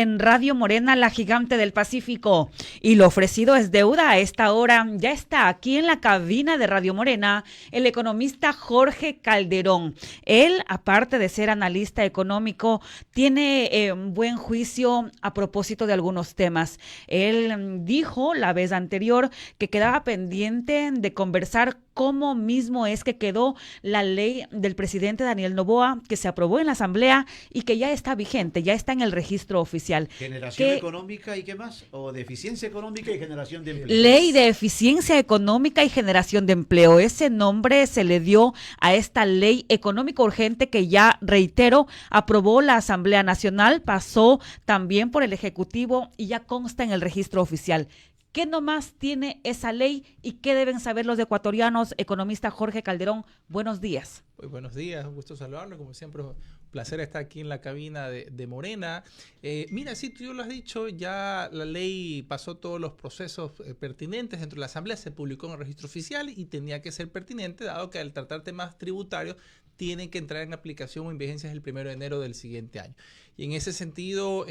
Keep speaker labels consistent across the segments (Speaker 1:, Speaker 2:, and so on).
Speaker 1: En Radio Morena, la gigante del Pacífico. Y lo ofrecido es deuda. A esta hora ya está aquí en la cabina de Radio Morena el economista Jorge Calderón. Él, aparte de ser analista económico, tiene buen juicio a propósito de algunos temas. Él dijo la vez anterior que quedaba pendiente de conversar cómo mismo es que quedó la ley del presidente Daniel Noboa, que se aprobó en la Asamblea y que ya está vigente, ya está en el registro oficial.
Speaker 2: Generación económica y qué más, o de eficiencia económica y generación de empleo.
Speaker 1: Ley de eficiencia económica y generación de empleo. Ese nombre se le dio a esta ley económica urgente que ya, reitero, aprobó la Asamblea Nacional, pasó también por el Ejecutivo y ya consta en el registro oficial. ¿Qué nomás tiene esa ley y qué deben saber los ecuatorianos? Economista Jorge Calderón, buenos días.
Speaker 3: Muy buenos días, un gusto saludarlo, como siempre, un placer estar aquí en la cabina de Morena. Mira, sí, tú lo has dicho, ya la ley pasó todos los procesos pertinentes dentro de la Asamblea, se publicó en el registro oficial y tenía que ser pertinente, dado que al tratar temas tributarios, tienen que entrar en aplicación o en vigencia el 1 de enero del siguiente año. Y en ese sentido,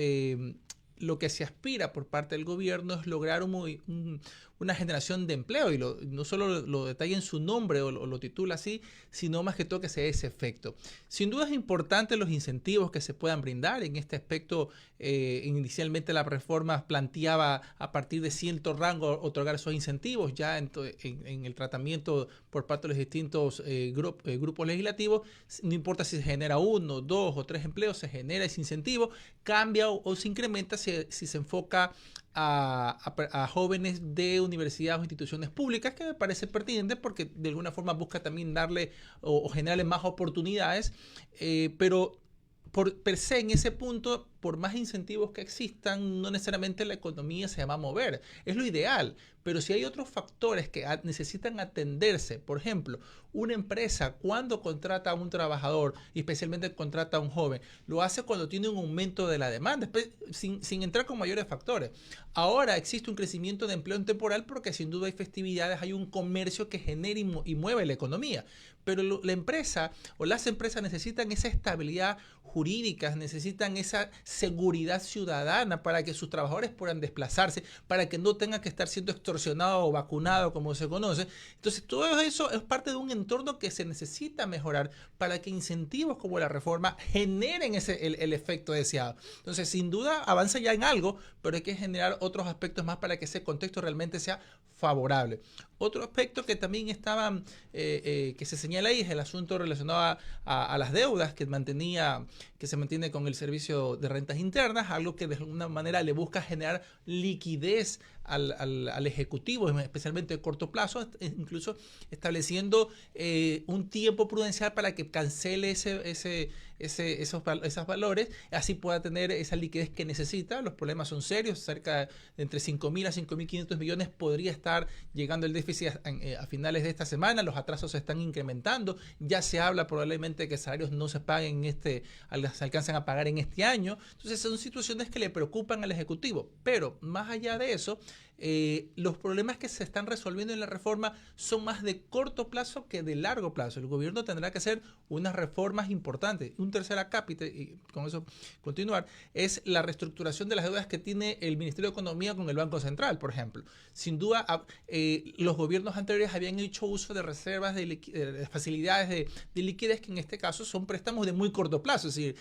Speaker 3: lo que se aspira por parte del gobierno es lograr una generación de empleo, y no solo lo detalla en su nombre o lo titula así, sino más que todo que se dé ese efecto. Sin duda es importante los incentivos que se puedan brindar. En este aspecto, inicialmente la reforma planteaba a partir de cierto rango otorgar esos incentivos. Ya en el tratamiento por parte de los distintos grupos legislativos, no importa si se genera 1, 2 o 3 empleos, se genera ese incentivo, cambia o se incrementa si se enfoca a jóvenes de universidades o instituciones públicas, que me parece pertinente porque de alguna forma busca también darle o generarle más oportunidades, pero per se en ese punto, por más incentivos que existan, no necesariamente la economía se va a mover. Es lo ideal, pero si hay otros factores que necesitan atenderse, por ejemplo, una empresa cuando contrata a un trabajador, y especialmente contrata a un joven, lo hace cuando tiene un aumento de la demanda, sin entrar con mayores factores. Ahora existe un crecimiento de empleo temporal porque sin duda hay festividades, hay un comercio que genera y mueve la economía. Pero la empresa o las empresas necesitan esa estabilidad jurídica, necesitan esa seguridad ciudadana para que sus trabajadores puedan desplazarse, para que no tengan que estar siendo extorsionados o vacunados, como se conoce. Entonces, todo eso es parte de un entorno que se necesita mejorar para que incentivos como la reforma generen el efecto deseado. Entonces, sin duda, avanza ya en algo, pero hay que generar otros aspectos más para que ese contexto realmente sea favorable. Otro aspecto que también que se señala ahí es el asunto relacionado a las deudas que se mantiene con el Servicio de Rentas Internas, algo que de alguna manera le busca generar liquidez al Ejecutivo, especialmente de corto plazo, incluso estableciendo un tiempo prudencial para que cancele esos valores, así pueda tener esa liquidez que necesita. Los problemas son serios, cerca de entre 5.000 a 5.500 millones podría estar llegando el déficit a finales de esta semana. Los atrasos se están incrementando, ya se habla probablemente de que salarios no se paguen se alcancen a pagar en este año. Entonces son situaciones que le preocupan al Ejecutivo, pero más allá de eso, los problemas que se están resolviendo en la reforma son más de corto plazo que de largo plazo. El gobierno tendrá que hacer unas reformas importantes. Un tercer acápite, y con eso continuar, es la reestructuración de las deudas que tiene el Ministerio de Economía con el Banco Central, por ejemplo. Sin duda, los gobiernos anteriores habían hecho uso de reservas de facilidades de liquidez, que en este caso son préstamos de muy corto plazo, es decir,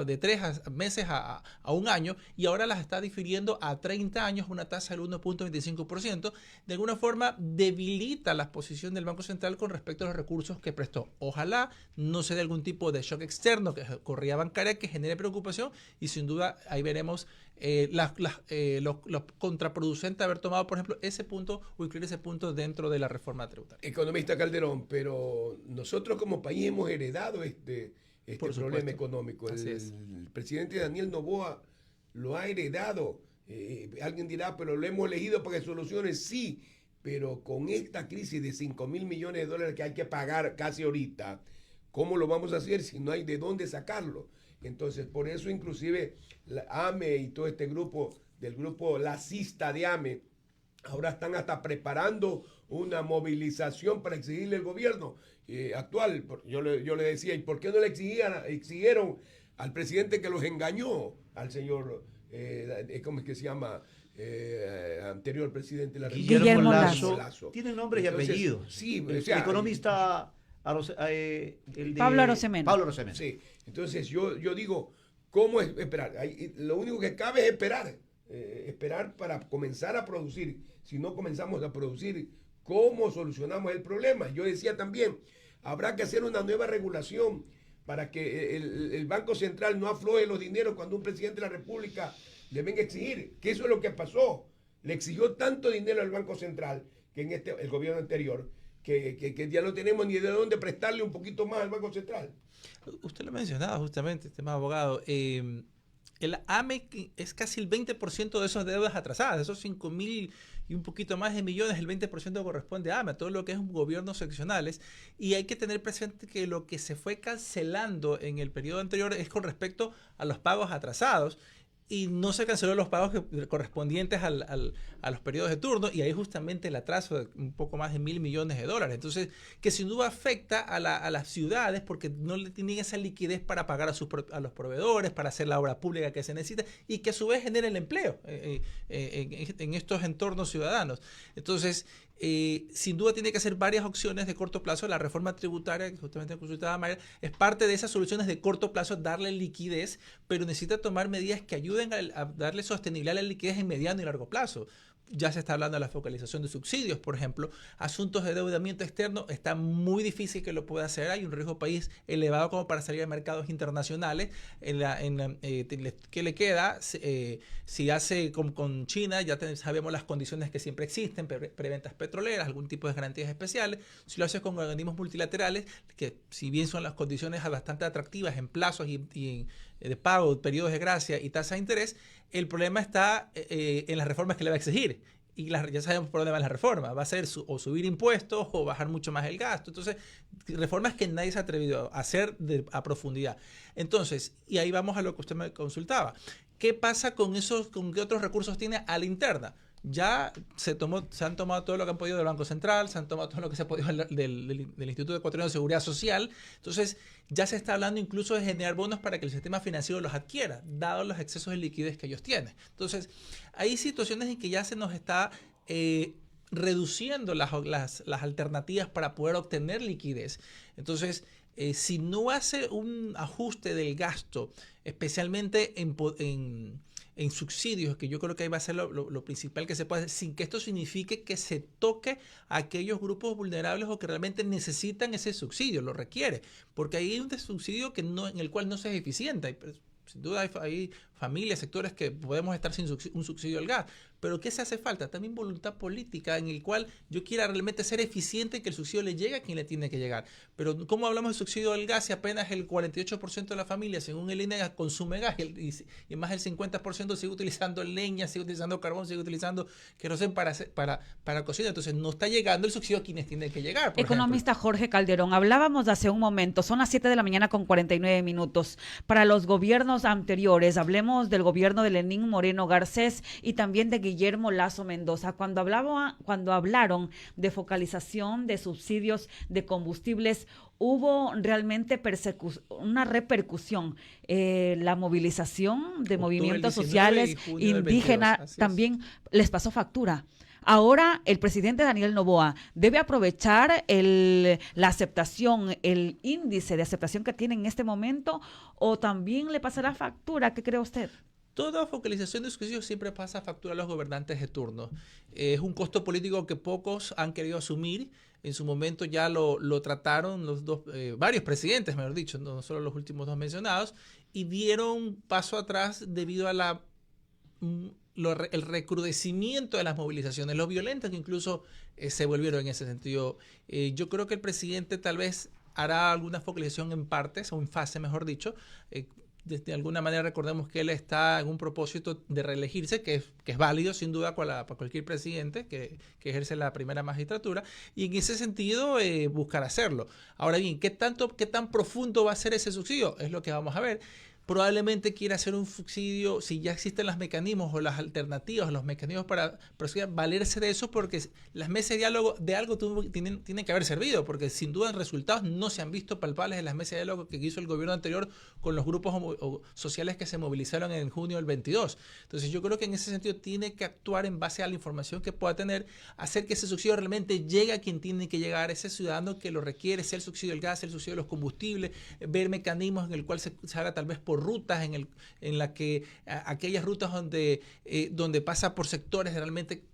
Speaker 3: de 3 meses a un año, y ahora las está difiriendo a 30 años, una tasa del 1.25%, de alguna forma debilita la posición del Banco Central con respecto a los recursos que prestó. Ojalá no se dé algún tipo de shock externo que corría bancaria que genere preocupación, y sin duda ahí veremos lo contraproducente haber tomado, por ejemplo, ese punto o incluir ese punto dentro de la reforma tributaria.
Speaker 4: Economista Calderón, pero nosotros como país hemos heredado este problema económico. El presidente Daniel Noboa lo ha heredado. Alguien dirá, pero lo hemos elegido para que solucione. Sí, pero con esta crisis de 5.000 millones de dólares que hay que pagar casi ahorita, ¿cómo lo vamos a hacer si no hay de dónde sacarlo? Entonces, por eso inclusive la AME y todo este grupo, del grupo lacista de AME, ahora están hasta preparando una movilización para exigirle al gobierno actual. Yo le decía, ¿y por qué no le exigieron al presidente que los engañó, al señor ¿cómo es que se llama? Anterior presidente de la
Speaker 1: Guillermo
Speaker 4: Lasso.
Speaker 2: Tiene nombre y apellido.
Speaker 4: Sí,
Speaker 2: el economista
Speaker 1: Pablo Arosemena.
Speaker 2: Pablo Arosemena.
Speaker 4: Sí, entonces yo digo, ¿cómo esperar? Lo único que cabe es esperar. Esperar para comenzar a producir. Si no comenzamos a producir, ¿cómo solucionamos el problema? Yo decía también, habrá que hacer una nueva regulación para que el Banco Central no afloje los dineros cuando un presidente de la República le venga a exigir, que eso es lo que pasó. Le exigió tanto dinero al Banco Central, que en el gobierno anterior, que ya no tenemos ni de dónde prestarle un poquito más al Banco Central.
Speaker 3: Usted lo mencionaba justamente, estimado abogado. El AME es casi el 20% de esas deudas atrasadas, esos 5.000 y un poquito más de millones, el 20% corresponde a AME, a todo lo que es un gobiernos seccionales. Y hay que tener presente que lo que se fue cancelando en el periodo anterior es con respecto a los pagos atrasados. Y no se canceló los pagos correspondientes a los periodos de turno, y ahí justamente el atraso de un poco más de $1.000 millones. Entonces, que sin duda afecta a las ciudades porque no le tienen esa liquidez para pagar a los proveedores, para hacer la obra pública que se necesita, y que a su vez genera el empleo en estos entornos ciudadanos. Entonces, sin duda tiene que hacer varias opciones de corto plazo. La reforma tributaria, que justamente consultaba Mayra, es parte de esas soluciones de corto plazo, darle liquidez, pero necesita tomar medidas que ayuden a darle sostenibilidad a la liquidez en mediano y largo plazo. Ya se está hablando de la focalización de subsidios, por ejemplo. Asuntos de endeudamiento externo, está muy difícil que lo pueda hacer. Hay un riesgo país elevado como para salir a mercados internacionales. ¿Qué le queda? Si hace con China, ya sabemos las condiciones que siempre existen, preventas petroleras, algún tipo de garantías especiales. Si lo hace con organismos multilaterales, que si bien son las condiciones bastante atractivas en plazos y de pago, periodos de gracia y tasa de interés, el problema está en las reformas que le va a exigir. Y ya sabemos por dónde va la reforma. Va a ser o subir impuestos o bajar mucho más el gasto. Entonces, reformas que nadie se ha atrevido a hacer a profundidad. Entonces, y ahí vamos a lo que usted me consultaba. ¿Qué pasa con esos, con qué otros recursos tiene a la interna? Ya se han tomado todo lo que han podido del Banco Central, se han tomado todo lo que se ha podido del Instituto Ecuatoriano de Seguridad Social. Entonces, ya se está hablando incluso de generar bonos para que el sistema financiero los adquiera, dados los excesos de liquidez que ellos tienen. Entonces, hay situaciones en que ya se nos está reduciendo las alternativas para poder obtener liquidez. Entonces, si no hace un ajuste del gasto, especialmente en subsidios, que yo creo que ahí va a ser lo principal que se puede hacer, sin que esto signifique que se toque a aquellos grupos vulnerables o que realmente necesitan ese subsidio, lo requiere, porque hay un subsidio en el cual no se es eficiente. Sin duda hay familias, sectores que podemos estar sin un subsidio al gas, pero ¿qué se hace falta? También voluntad política en el cual yo quiera realmente ser eficiente y que el subsidio le llegue a quien le tiene que llegar. Pero ¿cómo hablamos de subsidio al gas si apenas el 48% de la familia, según el INEGA, consume gas y más del 50% sigue utilizando leña, sigue utilizando carbón, sigue utilizando queroseno para cocina? Entonces no está llegando el subsidio a quienes tienen que llegar.
Speaker 1: Economista Jorge Calderón, hablábamos de hace un momento, son las 7 de la mañana con 49 minutos. Para los gobiernos anteriores, hablemos del gobierno de Lenín Moreno Garcés y también de Guillermo Lasso Mendoza, cuando hablaron de focalización de subsidios de combustibles, hubo realmente una repercusión. La movilización de movimientos sociales indígenas también les pasó factura. Ahora el presidente Daniel Noboa debe aprovechar la aceptación, el índice de aceptación que tiene en este momento, o también le pasará factura. ¿Qué cree usted?
Speaker 3: Toda focalización de subsidios siempre pasa factura a los gobernantes de turno. Es un costo político que pocos han querido asumir. En su momento ya lo trataron varios presidentes, mejor dicho, no solo los últimos dos mencionados, y dieron paso atrás debido a el recrudecimiento de las movilizaciones, lo violentas que incluso se volvieron en ese sentido. Yo creo que el presidente tal vez hará alguna focalización en partes, o en fase, mejor dicho. De alguna manera recordemos que él está en un propósito de reelegirse, que es válido sin duda para cualquier presidente que ejerce la primera magistratura, y en ese sentido buscar hacerlo. Ahora bien, ¿qué tan profundo va a ser ese subsidio? Es lo que vamos a ver. probablemente quiera hacer un subsidio, si ya existen los mecanismos o las alternativas, los mecanismos para valerse de eso, porque las mesas de diálogo de algo tienen que haber servido, porque sin duda resultados no se han visto palpables en las mesas de diálogo que hizo el gobierno anterior con los grupos sociales que se movilizaron en junio del 22. Entonces yo creo que en ese sentido tiene que actuar en base a la información que pueda tener, hacer que ese subsidio realmente llegue a quien tiene que llegar, ese ciudadano que lo requiere, sea el subsidio del gas, el subsidio de los combustibles, ver mecanismos en el cual se haga tal vez por rutas, en la que aquellas rutas donde pasa por sectores realmente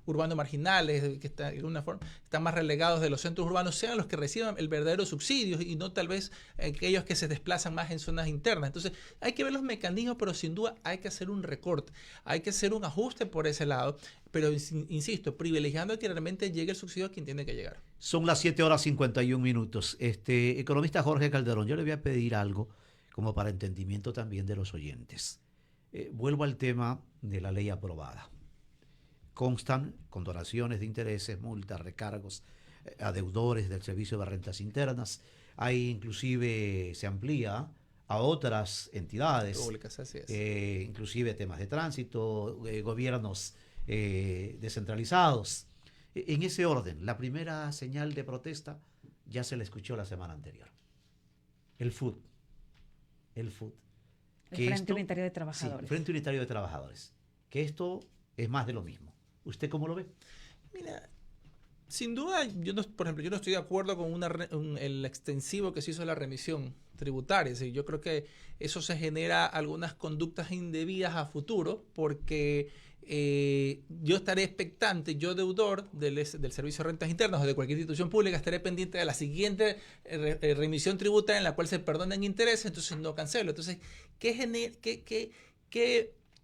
Speaker 3: urbanos marginales, que de alguna forma están más relegados de los centros urbanos, sean los que reciban el verdadero subsidio y no tal vez aquellos que se desplazan más en zonas internas. Entonces hay que ver los mecanismos, pero sin duda hay que hacer un recorte, hay que hacer un ajuste por ese lado, pero insisto, privilegiando que realmente llegue el subsidio a quien tiene que llegar.
Speaker 2: Son las 7:51. Economista Jorge Calderón, yo le voy a pedir algo como para entendimiento también de los oyentes. Vuelvo al tema de la ley aprobada. Constan condonaciones de intereses, multas, recargos a deudores del Servicio de Rentas Internas. Hay inclusive, se amplía a otras entidades,
Speaker 3: públicas, así es.
Speaker 2: Inclusive temas de tránsito, gobiernos descentralizados. En ese orden, la primera señal de protesta ya se la escuchó la semana anterior. El FUT. El
Speaker 1: Frente Unitario de Trabajadores.
Speaker 2: Sí, Frente Unitario de Trabajadores. Que esto es más de lo mismo. ¿Usted cómo lo ve?
Speaker 3: Mira, sin duda, por ejemplo, yo no estoy de acuerdo con el extensivo que se hizo la remisión tributaria. Es decir, yo creo que eso se genera algunas conductas indebidas a futuro, porque yo estaré expectante, yo deudor del Servicio de Rentas Internas o de cualquier institución pública, estaré pendiente de la siguiente remisión tributaria en la cual se perdonen intereses, entonces no cancelo. Entonces, ¿qué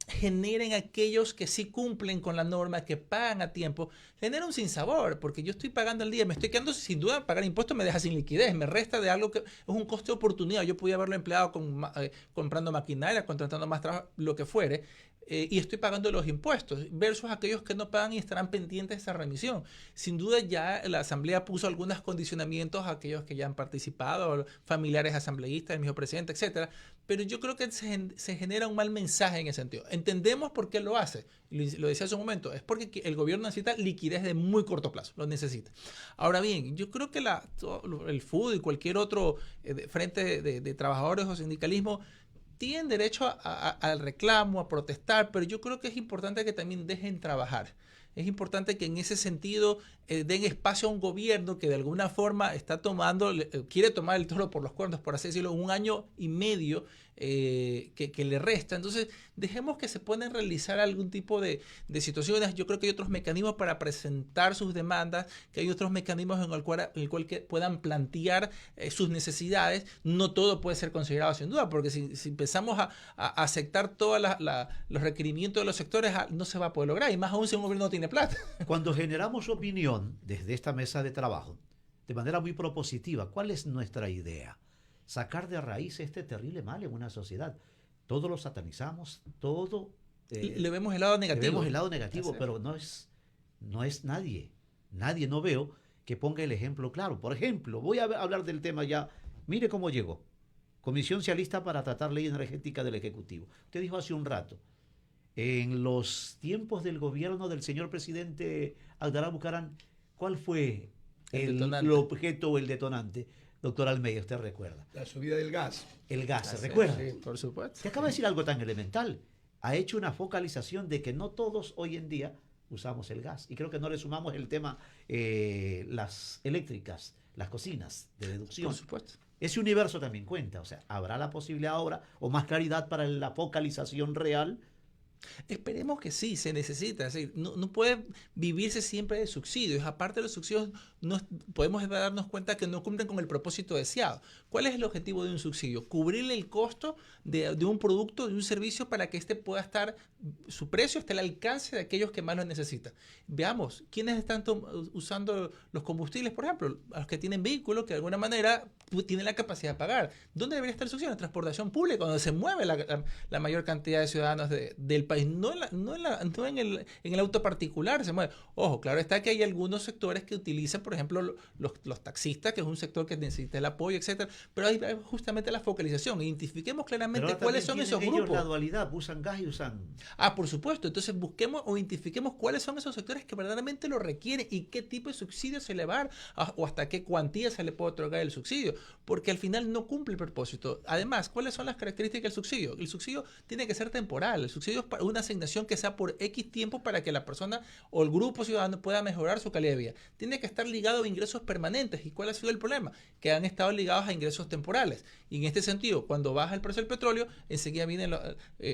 Speaker 3: generen aquellos que sí cumplen con la norma, que pagan a tiempo? Genera un sinsabor, porque yo estoy pagando al día, me estoy quedando sin duda, pagar impuestos me deja sin liquidez, me resta de algo que es un coste de oportunidad. Yo podía haberlo empleado comprando maquinaria, contratando más trabajo, lo que fuere, y estoy pagando los impuestos, versus aquellos que no pagan y estarán pendientes de esa remisión. Sin duda ya la Asamblea puso algunos condicionamientos a aquellos que ya han participado, familiares asambleístas, el mismo presidente, etcétera, pero yo creo que se genera un mal mensaje en ese sentido. Entendemos por qué lo hace, lo decía hace un momento, es porque el gobierno necesita liquidez de muy corto plazo, lo necesita. Ahora bien, yo creo que el FUD y cualquier otro frente de trabajadores o sindicalismo tienen derecho al reclamo, a protestar, pero yo creo que es importante que también dejen trabajar. Es importante que en ese sentido den espacio a un gobierno que de alguna forma quiere tomar el toro por los cuernos, por así decirlo, 1 año y medio que le resta. Entonces, dejemos que se puedan realizar algún tipo de situaciones. Yo creo que hay otros mecanismos para presentar sus demandas, que hay otros mecanismos en el cual que puedan plantear sus necesidades. No todo puede ser considerado sin duda, porque si empezamos a aceptar todos los requerimientos de los sectores, no se va a poder lograr, y más aún si un gobierno no tiene plata.
Speaker 2: Cuando generamos opinión desde esta mesa de trabajo, de manera muy propositiva, ¿cuál es nuestra idea? Sacar de raíz este terrible mal en una sociedad. Todos lo satanizamos, todo...
Speaker 3: le vemos el lado negativo.
Speaker 2: Le vemos el lado negativo, pero no es nadie. Nadie, no veo que ponga el ejemplo claro. Por ejemplo, voy a hablar del tema ya. Mire cómo llegó. Comisión se alista para tratar ley energética del Ejecutivo. Usted dijo hace un rato, en los tiempos del gobierno del señor presidente Abdalá Bucaram, ¿cuál fue el objeto o el detonante? Doctor Almeida, usted recuerda.
Speaker 4: La subida del gas.
Speaker 2: El gas, ¿se recuerda?
Speaker 3: Sí, por supuesto.
Speaker 2: Se acaba de decir algo tan elemental. Ha hecho una focalización de que no todos hoy en día usamos el gas. Y creo que no le sumamos el tema, las eléctricas, las cocinas de deducción.
Speaker 3: Por supuesto.
Speaker 2: Ese universo también cuenta. O sea, ¿habrá la posibilidad ahora o más claridad para la focalización real?
Speaker 3: Esperemos que sí, se necesita. Es decir, no puede vivirse siempre de subsidios. Aparte de los subsidios, podemos darnos cuenta que no cumplen con el propósito deseado. ¿Cuál es el objetivo de un subsidio? Cubrirle el costo de un producto, de un servicio, para que pueda su precio esté al alcance de aquellos que más lo necesitan. Veamos, ¿quiénes están usando los combustibles, por ejemplo? A los que tienen vehículos, que de alguna manera tienen la capacidad de pagar. ¿Dónde debería estar el subsidio? En la transportación pública, donde se mueve la mayor cantidad de ciudadanos del país, no en el auto particular se mueve. Ojo, claro está que hay algunos sectores que utilizan, por ejemplo, los taxistas, que es un sector que necesita el apoyo, etcétera, pero hay justamente la focalización. Identifiquemos claramente cuáles son esos grupos.
Speaker 2: La dualidad, usan gas y usan...
Speaker 3: Por supuesto. Entonces busquemos o identifiquemos cuáles son esos sectores que verdaderamente lo requieren y qué tipo de subsidio se le va a dar o hasta qué cuantía se le puede otorgar el subsidio, porque al final no cumple el propósito. Además, ¿cuáles son las características del subsidio? El subsidio tiene que ser temporal. El subsidio es una asignación que sea por X tiempo para que la persona o el grupo ciudadano pueda mejorar su calidad de vida. Tiene que estar ligado a ingresos permanentes. ¿Y cuál ha sido el problema? Que han estado ligados a ingresos temporales. Y en este sentido, cuando baja el precio del petróleo, enseguida vienen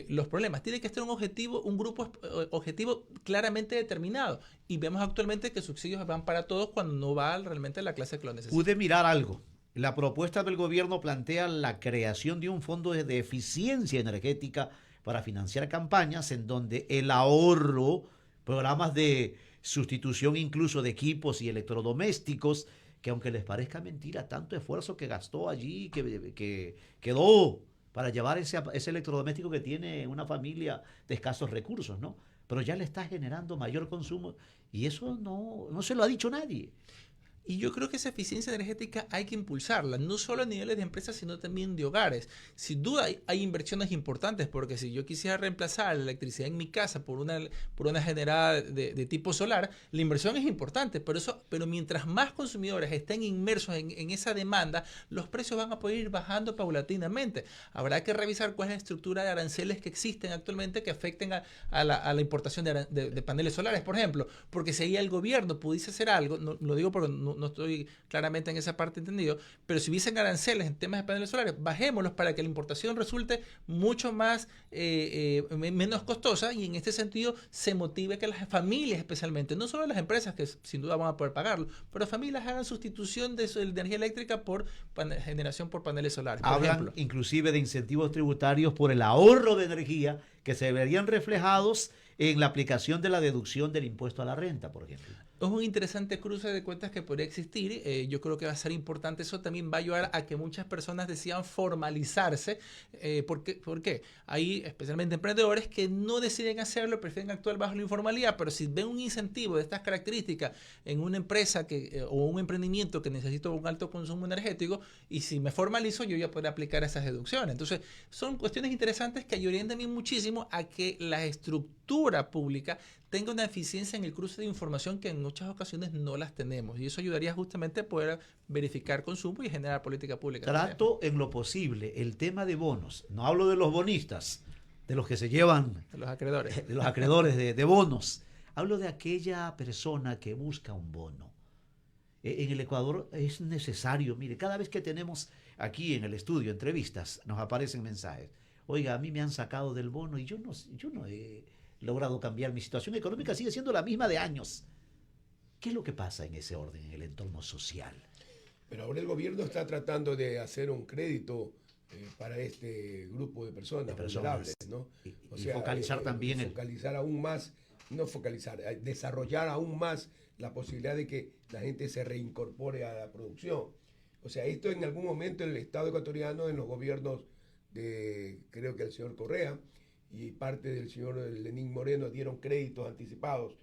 Speaker 3: los problemas. Tiene que estar un grupo objetivo claramente determinado. Y vemos actualmente que subsidios van para todos cuando no va realmente la clase que lo necesita.
Speaker 2: Pude mirar algo. La propuesta del gobierno plantea la creación de un fondo de eficiencia energética para financiar campañas en donde el ahorro, programas de sustitución incluso de equipos y electrodomésticos, que aunque les parezca mentira, tanto esfuerzo que gastó allí, que quedó para llevar ese electrodoméstico que tiene una familia de escasos recursos, ¿no? Pero ya le está generando mayor consumo y eso no se lo ha dicho nadie.
Speaker 3: Y yo creo que esa eficiencia energética hay que impulsarla, no solo a niveles de empresas, sino también de hogares. Sin duda hay inversiones importantes, porque si yo quisiera reemplazar la electricidad en mi casa por una generada de tipo solar, la inversión es importante, pero mientras más consumidores estén inmersos en esa demanda, los precios van a poder ir bajando paulatinamente. Habrá que revisar cuál es la estructura de aranceles que existen actualmente que afecten a la importación de paneles solares, por ejemplo, porque si ahí el gobierno pudiese hacer algo, no lo digo porque no estoy claramente en esa parte entendido, pero si hubiesen aranceles en temas de paneles solares, bajémoslos para que la importación resulte mucho más menos costosa y en este sentido se motive que las familias especialmente, no solo las empresas que sin duda van a poder pagarlo, pero familias hagan sustitución de energía eléctrica por generación por paneles solares.
Speaker 2: Hablan inclusive de incentivos tributarios por el ahorro de energía que se verían reflejados en la aplicación de la deducción del impuesto a la renta, por ejemplo.
Speaker 3: Es un interesante cruce de cuentas que podría existir. Yo creo que va a ser importante. Eso también va a ayudar a que muchas personas decidan formalizarse. ¿Por qué? Hay especialmente emprendedores que no deciden hacerlo, prefieren actuar bajo la informalidad, pero si ven un incentivo de estas características en una empresa o un emprendimiento que necesita un alto consumo energético, y si me formalizo, yo ya podré aplicar esas deducciones. Entonces, son cuestiones interesantes que ayudarían también muchísimo a que la estructura pública tenga una eficiencia en el cruce de información que en muchas ocasiones no las tenemos. Y eso ayudaría justamente a poder verificar consumo y generar política pública.
Speaker 2: Trato en lo posible el tema de bonos. No hablo de los bonistas, de los que se llevan...
Speaker 3: De los acreedores.
Speaker 2: De los acreedores de bonos. Hablo de aquella persona que busca un bono. En el Ecuador es necesario, mire, cada vez que tenemos aquí en el estudio entrevistas, nos aparecen mensajes. Oiga, a mí me han sacado del bono y yo no he logrado cambiar mi situación económica, sigue siendo la misma de años. ¿Qué es lo que pasa en ese orden, en el entorno social?
Speaker 4: Pero ahora el gobierno está tratando de hacer un crédito para este grupo de personas vulnerables, ¿no?
Speaker 2: Y focalizar también
Speaker 4: focalizar aún más, no focalizar, desarrollar aún más la posibilidad de que la gente se reincorpore a la producción. O sea, esto en algún momento en el Estado ecuatoriano, en los gobiernos de, creo que el señor Correa, y parte del señor Lenín Moreno dieron créditos anticipados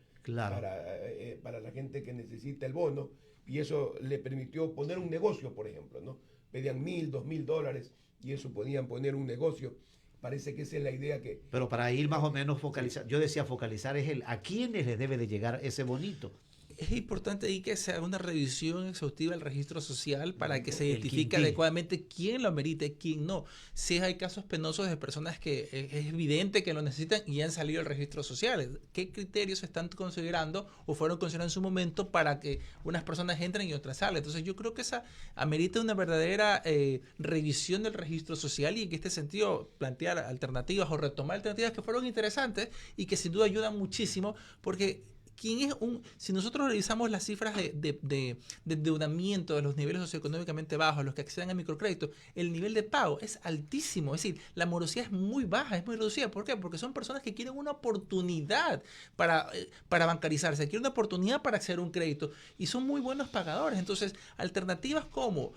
Speaker 4: para la gente que necesita el bono, y eso le permitió poner un negocio, por ejemplo, ¿no? Pedían $1,000, $2,000 y eso podían poner un negocio. Parece que esa es la idea que...
Speaker 2: Pero para ir más o menos focalizar, yo decía focalizar es a quiénes les debe de llegar ese bonito.
Speaker 3: Es importante ahí que se haga una revisión exhaustiva del registro social para que se identifique adecuadamente quién lo merite, quién no. Si hay casos penosos de personas que es evidente que lo necesitan y han salido del registro social, ¿qué criterios se están considerando o fueron considerados en su momento para que unas personas entren y otras salen? Entonces yo creo que esa amerita una verdadera revisión del registro social y en este sentido plantear alternativas o retomar alternativas que fueron interesantes y que sin duda ayudan muchísimo porque... si nosotros revisamos las cifras de endeudamiento de los niveles socioeconómicamente bajos, los que acceden a microcrédito, el nivel de pago es altísimo. Es decir, la morosidad es muy baja, es muy reducida. ¿Por qué? Porque son personas que quieren una oportunidad para bancarizarse, quieren una oportunidad para acceder a un crédito y son muy buenos pagadores. Entonces, alternativas como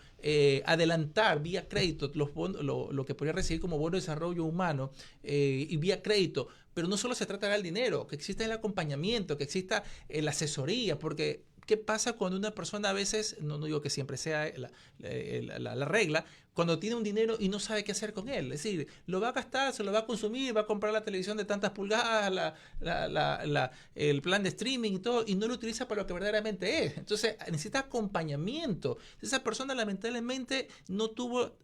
Speaker 3: adelantar vía crédito lo que podría recibir como bono de desarrollo humano y vía crédito pero no solo se trata del dinero, que exista el acompañamiento, que exista la asesoría, porque ¿qué pasa cuando una persona a veces, no digo que siempre sea la regla, cuando tiene un dinero y no sabe qué hacer con él? Es decir, lo va a gastar, se lo va a consumir, va a comprar la televisión de tantas pulgadas, el plan de streaming y todo, y no lo utiliza para lo que verdaderamente es. Entonces, necesita acompañamiento. Esa persona lamentablemente no tuvo,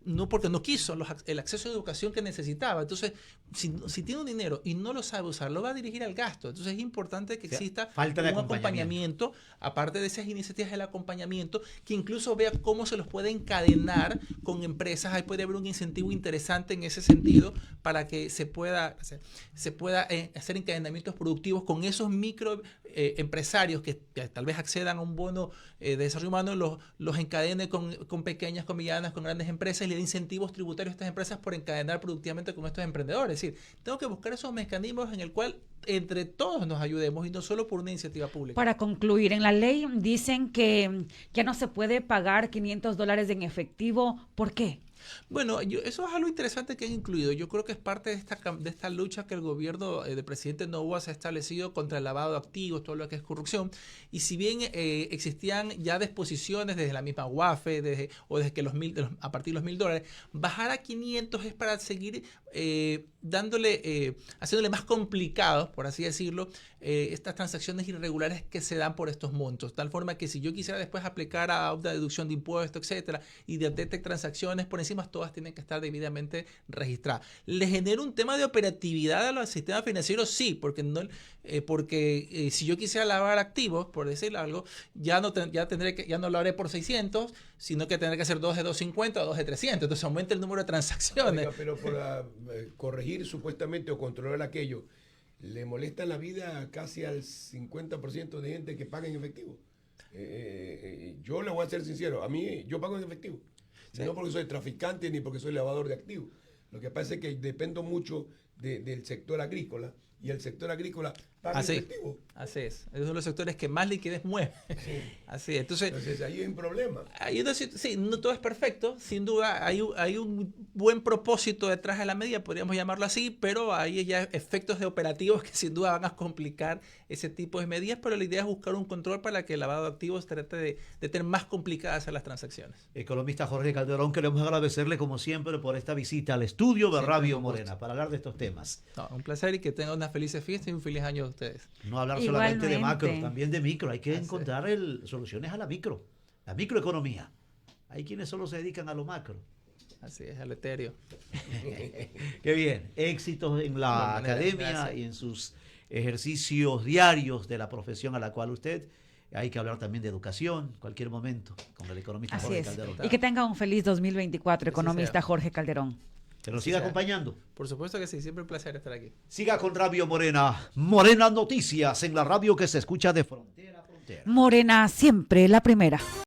Speaker 3: no porque no quiso, el acceso a educación que necesitaba. Entonces, si tiene un dinero y no lo sabe usar, lo va a dirigir al gasto. Entonces, es importante que exista un acompañamiento, aparte de esas iniciativas del acompañamiento, que incluso vea cómo se los puede encadenar con empresas. Ahí puede haber un incentivo interesante en ese sentido para que se pueda hacer encadenamientos productivos con esos micro empresarios que tal vez accedan a un bono de desarrollo humano, los encadene con pequeñas, con medianas, con grandes empresas y le dé incentivos tributarios a estas empresas por encadenar productivamente con estos emprendedores. Es decir, tengo que buscar esos mecanismos en el cual entre todos nos ayudemos y no solo por una iniciativa pública.
Speaker 1: Para concluir, en la ley dicen que ya no se puede pagar $500 en efectivo. ¿Por qué?
Speaker 3: Bueno, eso es algo interesante que han incluido. Yo creo que es parte de esta lucha que el gobierno del presidente Noboa se ha establecido contra el lavado de activos, todo lo que es corrupción. Y si bien existían ya disposiciones desde la misma UAFE desde que a partir de los $1,000, bajar a 500 es para seguir haciéndole más complicados, por así decirlo, estas transacciones irregulares que se dan por estos montos. Tal forma que si yo quisiera después aplicar a una deducción de impuestos, etcétera, y detecte transacciones por encima, todas tienen que estar debidamente registradas. ¿Le genera un tema de operatividad a los sistemas financieros? Sí, porque si yo quisiera lavar activos, por decir algo, ya no lo haré por 600, sino que tendré que hacer 2 de 250 o 2 de 300. Entonces aumenta el número de transacciones.
Speaker 4: Oiga, pero por corregir supuestamente o controlar aquello, le molesta la vida casi al 50% de gente que paga en efectivo. Yo le voy a ser sincero, yo pago en efectivo. Sí. No porque soy traficante ni porque soy lavador de activos. Lo que pasa es que dependo mucho del sector agrícola y el sector agrícola paga en efectivo.
Speaker 3: Así es uno de los sectores que más liquidez mueve. Sí. Así es. Entonces
Speaker 4: ahí hay un problema.
Speaker 3: Sí, no todo es perfecto, sin duda hay un buen propósito detrás de la medida, podríamos llamarlo así, pero hay ya efectos de operativos que sin duda van a complicar ese tipo de medidas, pero la idea es buscar un control para que el lavado de activos trate de tener más complicadas las transacciones.
Speaker 2: Economista Jorge Calderón, queremos agradecerle como siempre por esta visita al estudio de Radio Morena para hablar de estos temas.
Speaker 3: Un placer y que tengan una feliz fiesta y un feliz año a ustedes.
Speaker 2: No hablar solamente de macro, también de micro. Hay que encontrar soluciones a la microeconomía. Hay quienes solo se dedican a lo macro.
Speaker 3: Así es, al etéreo.
Speaker 2: Qué bien. Éxitos en la academia, gracias. Y en sus ejercicios diarios de la profesión a la cual usted. Hay que hablar también de educación, cualquier momento, con el economista Jorge Calderón.
Speaker 1: Y que tenga un feliz 2024, economista Jorge Calderón.
Speaker 2: Que nos siga acompañando.
Speaker 3: Por supuesto que sí, siempre un placer estar aquí.
Speaker 2: Siga con Radio Morena. Morena Noticias, en la radio que se escucha de frontera a frontera.
Speaker 1: Morena, siempre la primera.